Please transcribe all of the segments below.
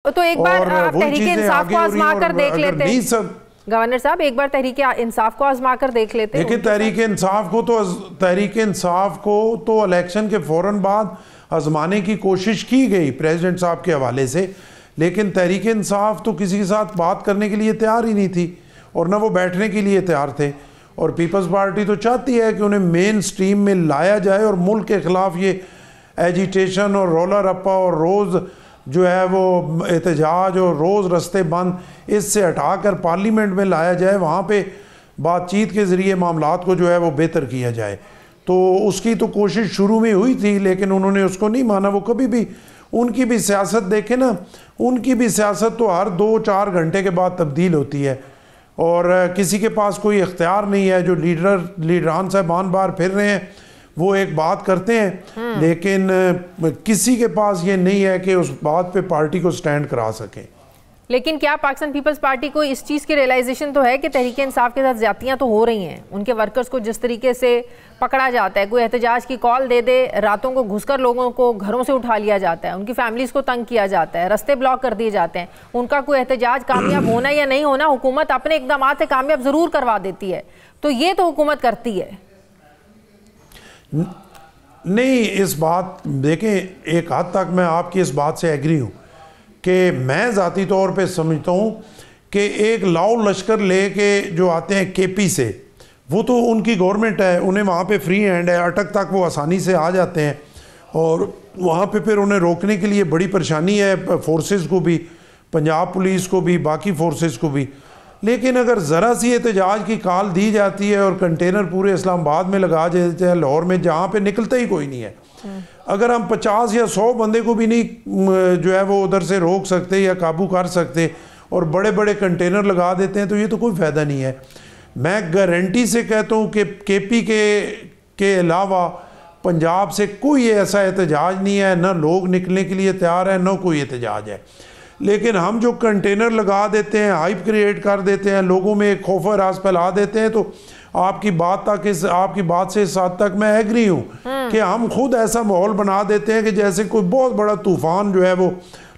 तो एक बार आप तहरीके इंसाफ को आजमा कर देख लेते हैं गवर्नर साहब, एक बार तहरीके इंसाफ को आजमा कर देख लेते हैं। देखिए, तहरीके इंसाफ को तो इलेक्शन के फौरन बाद आजमाने की कोशिश की गई प्रेसिडेंट साहब के हवाले से, लेकिन तहरीके इंसाफ तो किसी के साथ बात करने के लिए तैयार ही नहीं थी और ना वो बैठने के लिए तैयार थे। और पीपल्स पार्टी तो चाहती है कि उन्हें मेन स्ट्रीम में लाया जाए और मुल्क के ख़िलाफ़ ये एजिटेशन और रोला रप्पा और रोज़ जो है वो एहतजाज और रोज़ रस्ते बंद, इससे हटाकर पार्लियामेंट में लाया जाए, वहाँ पे बातचीत के ज़रिए मामलात को जो है वो बेहतर किया जाए। तो उसकी तो कोशिश शुरू में हुई थी, लेकिन उन्होंने उसको नहीं माना। वो कभी भी, उनकी भी सियासत देखें ना, उनकी भी सियासत तो हर 2-4 घंटे के बाद तब्दील होती है और किसी के पास कोई इख्तियार नहीं है। जो लीडरान साहबान बाहर फिर रहे हैं वो एक बात करते हैं, लेकिन किसी के पास ये नहीं है कि उस बात पे पार्टी को स्टैंड करा सके। लेकिन क्या पाकिस्तान पीपल्स पार्टी को इस चीज़ की रियलाइजेशन तो है कि तहरीके इंसाफ के साथ ज्यादतियां तो हो रही हैं? उनके वर्कर्स को जिस तरीके से पकड़ा जाता है, कोई एहतजाज की कॉल दे दे, रातों को घुसकर लोगों को घरों से उठा लिया जाता है, उनकी फैमिलीज को तंग किया जाता है, रास्ते ब्लॉक कर दिए जाते हैं, उनका कोई एहतजाज कामयाब होना या नहीं होना हुकूमत अपने इकदाम से कामयाब ज़रूर करवा देती है। तो ये तो हुकूमत करती है नहीं। इस बात देखें, एक हद तक मैं आपकी इस बात से एग्री हूँ कि मैं ज़ाती तौर पे समझता हूँ कि एक लाओ लश्कर लेके जो आते हैं केपी से, वो तो उनकी गवर्नमेंट है, उन्हें वहाँ पे फ्री हैंड है, अटक तक वो आसानी से आ जाते हैं और वहाँ पे फिर उन्हें रोकने के लिए बड़ी परेशानी है फोर्सेस को भी, पंजाब पुलिस को भी, बाकी फोर्सेस को भी। लेकिन अगर ज़रा सी एहतजाज की कॉल दी जाती है और कंटेनर पूरे इस्लामाबाद में लगा देते हैं, लाहौर में, जहाँ पे निकलता ही कोई नहीं है, अगर हम 50 या 100 बंदे को भी नहीं जो है वो उधर से रोक सकते या काबू कर सकते और बड़े बड़े कंटेनर लगा देते हैं, तो ये तो कोई फ़ायदा नहीं है। मैं गारंटी से कहता हूँ कि केपी के अलावा पंजाब से कोई ऐसा एहतजाज नहीं है, ना लोग निकलने के लिए तैयार है, ना कोई एहतजाज है। लेकिन हम जो कंटेनर लगा देते हैं, हाइप क्रिएट कर देते हैं, लोगों में एक खौफ राज फैला देते हैं, तो आपकी बात से इस हद तक मैं एग्री हूँ कि हम खुद ऐसा माहौल बना देते हैं कि जैसे कोई बहुत बड़ा तूफान जो है वो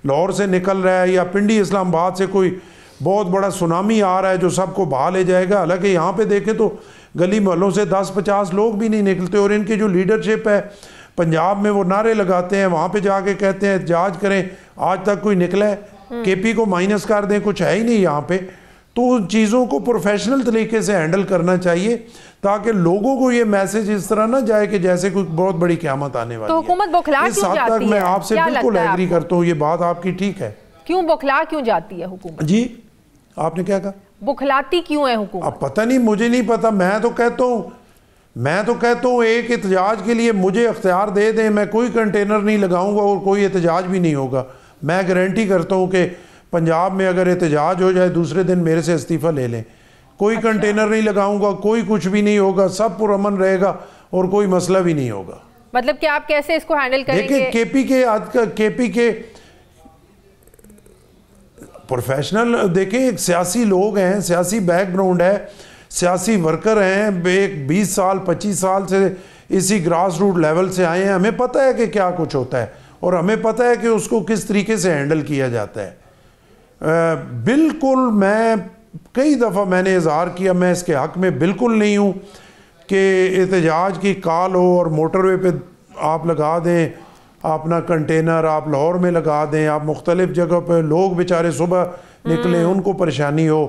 लाहौर से निकल रहा है या पिंडी इस्लामाबाद से कोई बहुत बड़ा सुनामी आ रहा है जो सबको बहा ले जाएगा। हालांकि यहाँ पे देखें तो गली मोहल्लों से 10-50 लोग भी नहीं निकलते और इनकी जो लीडरशिप है पंजाब में, वो नारे लगाते हैं, वहाँ पे जाके कहते हैं एहतजाज करें, आज तक कोई निकला है? केपी को माइनस कर दें, कुछ है ही नहीं यहाँ पे। तो उन चीज़ों को प्रोफेशनल तरीके से हैंडल करना चाहिए ताकि लोगों को ये मैसेज इस तरह ना जाए कि जैसे कोई बहुत बड़ी क़यामत आने वाली है। तो हुकूमत बौखला क्यों जाती है? मैं आपसे बिल्कुल एग्री करता हूँ, ये बात आपकी ठीक है। क्यों बौखला क्यों जाती है हुकूमत? जी, आपने क्या कहा? बौखलाती क्यों है हुकूमत? अब पता नहीं, मुझे नहीं पता। मैं तो कहता हूँ एक एहतजाज के लिए मुझे अख्तियार दे दें, मैं कोई कंटेनर नहीं लगाऊंगा और कोई एहतजाज भी नहीं होगा। मैं गारंटी करता हूँ कि पंजाब में अगर एहतजाज हो जाए, दूसरे दिन मेरे से इस्तीफ़ा ले लें। कोई कंटेनर नहीं लगाऊंगा, कोई कुछ भी नहीं होगा, सब पुरअमन रहेगा और कोई मसला भी नहीं होगा। मतलब कि आप कैसे इसको हैंडल करेंगे? देखिए, केपी के प्रोफेशनल देखें, एक सियासी लोग हैं, सियासी बैकग्राउंड है, सियासी वर्कर हैं, एक 20 साल 25 साल से इसी ग्रास रूट लेवल से आए हैं। हमें पता है कि क्या कुछ होता है और हमें पता है कि उसको किस तरीके से हैंडल किया जाता है। बिल्कुल, मैं कई दफ़ा मैंने इज़हार किया, मैं इसके हक़ में बिल्कुल नहीं हूँ कि एहतजाज की कॉल हो और मोटरवे पे आप लगा दें अपना कंटेनर, आप लाहौर में लगा दें, आप मुख्तलिफ़ जगह पे, लोग बेचारे सुबह निकले, उनको परेशानी हो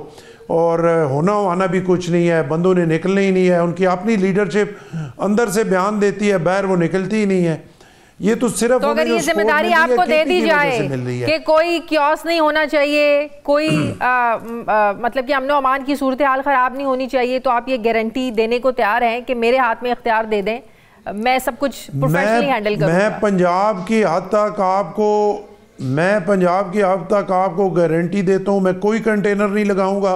और होना भी कुछ नहीं है, बंदों ने निकलना ही नहीं है। उनकी अपनी लीडरशिप अंदर से बयान देती है, बाहर वो निकलती ही नहीं है। ये तो सिर्फ, तो अगर ये जिम्मेदारी आपको दे दी जाए कि कोई क्योस नहीं होना चाहिए, कोई मतलब कि अमन और अमान की सूरत हाल ख़राब नहीं होनी चाहिए, तो आप ये गारंटी देने को तैयार हैं कि मेरे हाथ में इख्तियार दे दें, मैं सब कुछ प्रोफेशनली हैंडल करूंगा? मैं पंजाब की हद तक आपको गारंटी देता हूँ, मैं कोई कंटेनर नहीं लगाऊंगा,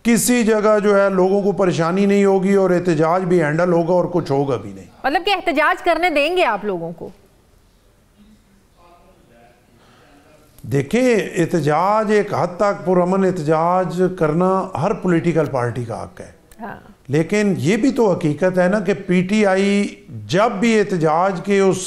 किसी जगह जो है लोगों को परेशानी नहीं होगी और एहतजाज भी हैंडल होगा और कुछ होगा भी नहीं। मतलब कि एहतजाज करने देंगे आप लोगों को? देखें, एहतजाज एक हद तक पुरअमन एहतजाज करना हर पॉलिटिकल पार्टी का हक है। हाँ। लेकिन ये भी तो हकीकत है ना कि पीटीआई जब भी एहतजाज के उस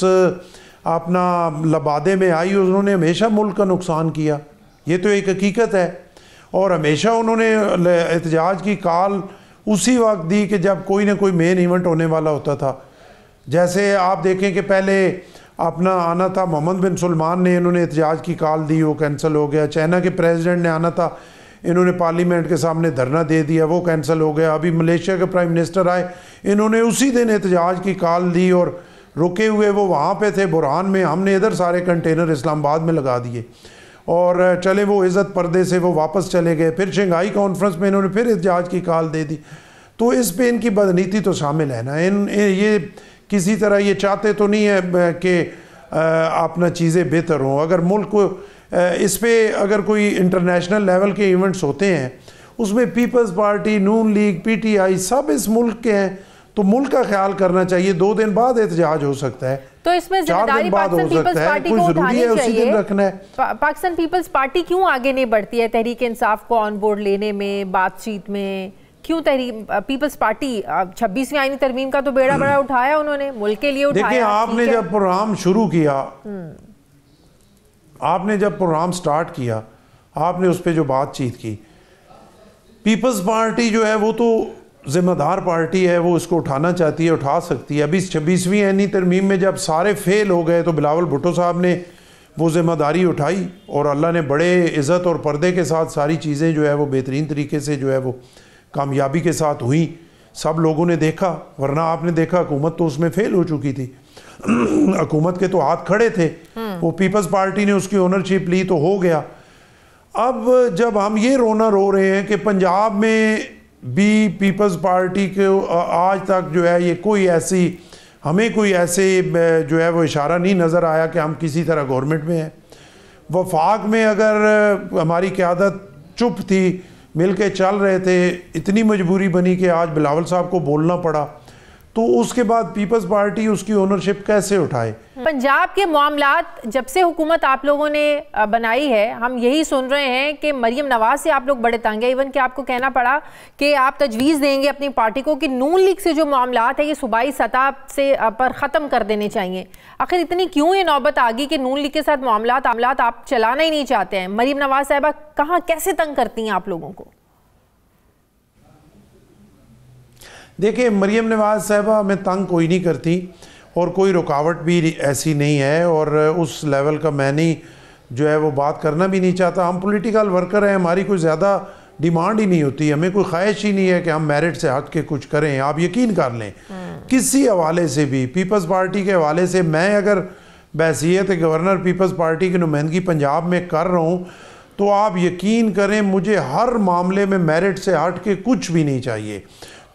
अपना लबादे में आई, उन्होंने हमेशा मुल्क का नुकसान किया, ये तो एक हकीकत है। और हमेशा उन्होंने एहतजाज की कॉल उसी वक्त दी कि जब कोई ना कोई मेन इवेंट होने वाला होता था। जैसे आप देखें कि पहले अपना आना था, मोहम्मद बिन सलमान ने इन्होंने एहतजाज की कॉल दी, वो कैंसिल हो गया। चाइना के प्रेसिडेंट ने आना था, इन्होंने पार्लियामेंट के सामने धरना दे दिया, वो कैंसिल हो गया। अभी मलेशिया के प्राइम मिनिस्टर आए, इन्होंने उसी दिन एहतजाज की कॉल दी और रुके हुए वो वहाँ पे थे बुरहान में, हमने इधर सारे कंटेनर इस्लामाबाद में लगा दिए और चले वो इज़्ज़त पर्दे से वो वापस चले गए। फिर शंघाई कॉन्फ्रेंस में इन्होंने फिर एहतजाज की कॉल दे दी। तो इस पे इनकी बदनीति तो शामिल है ना। ये किसी तरह ये चाहते तो नहीं है कि अपना चीज़ें बेहतर हों। अगर मुल्क को इस पे अगर कोई इंटरनेशनल लेवल के इवेंट्स होते हैं, उसमें पीपल्स पार्टी, नून लीग, PTI सब इस मुल्क के हैं, तो मुल्क का ख्याल करना चाहिए। 2 दिन बाद एहतजाज हो सकता है, तो इसमें जिम्मेदारी पाकिस्तान पीपल्स पार्टी को उठानी चाहिए। पाकिस्तान पीपल्स पार्टी क्यों आगे नहीं बढ़ती है तहरीक इंसाफ को ऑन बोर्ड लेने में, बातचीत में? क्यों पीपल्स पार्टी 26वीं आईनी तरमीम का तो बेड़ा बड़ा उठाया उन्होंने, मुल्क के लिए उठाया। देखिए, आपने जब प्रोग्राम शुरू किया, आपने जब प्रोग्राम स्टार्ट किया, आपने उस पर जो बातचीत की, पीपल्स पार्टी जो है वो तो जिम्मेदार पार्टी है, वो इसको उठाना चाहती है, उठा सकती है। अभी 26वीं आईनी तरमीम में जब सारे फेल हो गए तो बिलावल भुट्टो साहब ने वो जिम्मेदारी उठाई और अल्लाह ने बड़े इज़्ज़त और पर्दे के साथ सारी चीज़ें जो है वो बेहतरीन तरीके से जो है वो कामयाबी के साथ हुई। सब लोगों ने देखा, वरना आपने देखा हुकूमत तो उसमें फेल हो चुकी थी। हुकूमत के तो हाथ खड़े थे, वो पीपल्स पार्टी ने उसकी ओनरशिप ली तो हो गया। अब जब हम ये रोना रो रहे हैं कि पंजाब में भी पीपल्स पार्टी के आज तक जो है ये कोई ऐसी, हमें कोई ऐसे जो है वो इशारा नहीं नज़र आया कि हम किसी तरह गवर्नमेंट में हैं। वफाक में अगर हमारी क़यादत चुप थी, मिल के चल रहे थे, इतनी मजबूरी बनी कि आज बिलावल साहब को बोलना पड़ा, तो उसके बाद पीपल्स पार्टी उसकी ओनरशिप कैसे उठाए? पंजाब के मामलात जब से हुकूमत आप लोगों ने बनाई है, हम यही सुन रहे हैं कि मरियम नवाज से आप लोग बड़े तंग हैं। इवन कि आपको कहना पड़ा कि आप तजवीज़ देंगे अपनी पार्टी को कि नून लीग से जो मामलात है ये सूबाई सतह से पर ख़त्म कर देने चाहिए। आखिर इतनी क्यों ये नौबत आ गई कि नून लीग के साथ मामलात आप चलाना ही नहीं चाहते हैं? मरियम नवाज साहिबा कहाँ कैसे तंग करती हैं आप लोगों को? देखिए, मरियम नवाज साहिबा हमें तंग कोई नहीं करती और कोई रुकावट भी ऐसी नहीं है और उस लेवल का मैं नहीं जो है वो बात करना भी नहीं चाहता। हम पॉलिटिकल वर्कर हैं, हमारी कोई ज़्यादा डिमांड ही नहीं होती, हमें कोई ख्वाहिश ही नहीं है कि हम मेरिट से हट के कुछ करें। आप यकीन कर लें, किसी हवाले से भी, पीपल्स पार्टी के हवाले से, मैं अगर बहसीयत गवर्नर पीपल्स पार्टी की नुमाइंदगी पंजाब में कर रहा हूँ तो आप यकीन करें मुझे हर मामले में मेरिट से हट के कुछ भी नहीं चाहिए।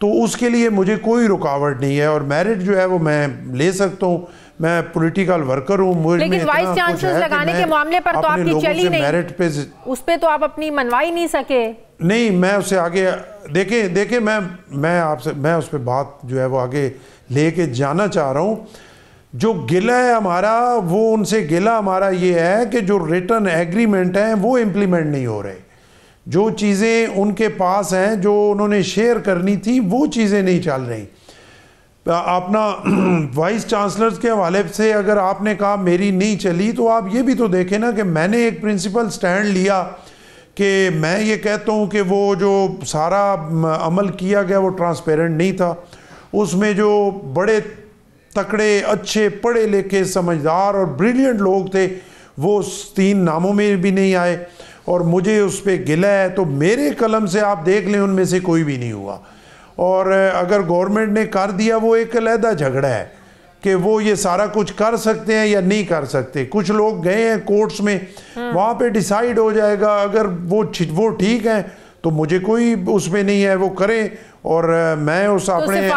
तो उसके लिए मुझे कोई रुकावट नहीं है और मेरिट जो है वो मैं ले सकता हूँ। मैं पॉलिटिकल वर्कर हूँ। लेकिन वाइस चांसलर लगाने के मामले पर तो आपकी चली नहीं, मेरिट पे उस पे तो आप अपनी मनवा ही नहीं सके। नहीं, मैं उससे आगे देखे मैं उस पर बात जो है वो आगे लेके जाना चाह रहा हूँ। जो गिला है हमारा, वो उनसे गिला हमारा ये है कि जो रिटर्न एग्रीमेंट हैं वो इम्प्लीमेंट नहीं हो रहे। जो चीज़ें उनके पास हैं, जो उन्होंने शेयर करनी थी, वो चीज़ें नहीं चल रही। अपना वाइस चांसलर्स के हवाले से अगर आपने कहा मेरी नहीं चली, तो आप ये भी तो देखें ना कि मैंने एक प्रिंसिपल स्टैंड लिया कि मैं ये कहता हूँ कि वो जो सारा अमल किया गया वो ट्रांसपेरेंट नहीं था। उसमें जो बड़े तकड़े, अच्छे, पढ़े लिखे, समझदार और ब्रिलियंट लोग थे वो 3 नामों में भी नहीं आए और मुझे उस पर गिला है। तो मेरे कलम से आप देख लें उनमें से कोई भी नहीं हुआ। और अगर गवर्नमेंट ने कर दिया, वो एक अलहदा झगड़ा है कि वो ये सारा कुछ कर सकते हैं या नहीं कर सकते। कुछ लोग गए हैं कोर्ट्स में, वहाँ पे डिसाइड हो जाएगा। अगर वो ठीक है तो मुझे कोई उसमें नहीं है, वो करें और मैं उस अपने